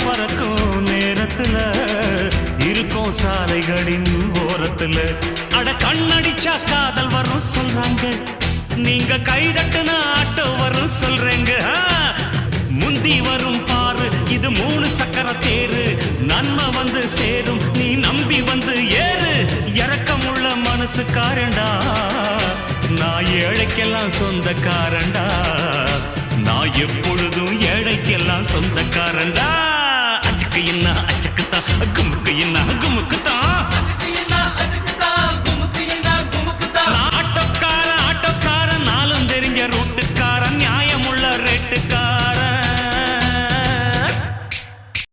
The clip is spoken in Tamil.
பறக்கும் நேரத்துல இருக்கும் சாலைகளின் ஓரத்துல அட கண்ணடிச்சா காதல் வரும் சொல்றாங்க, நீங்க கைதட்டுன ஆட்டோ வரும் சொல்றேங்க. முந்தி வரும் பாரு இது 3 சக்கர தேரு, நன்மை வந்து சேரும் நீ நம்பி வந்து ஏறு. இறக்கமுள்ள மனசுக்காரண்டா நான் ஏழைக்கெல்லாம் சொந்தக்காரண்டா, நான் எப்பொழுதும் ஏழைக்கெல்லாம் சொந்தக்காரண்டா.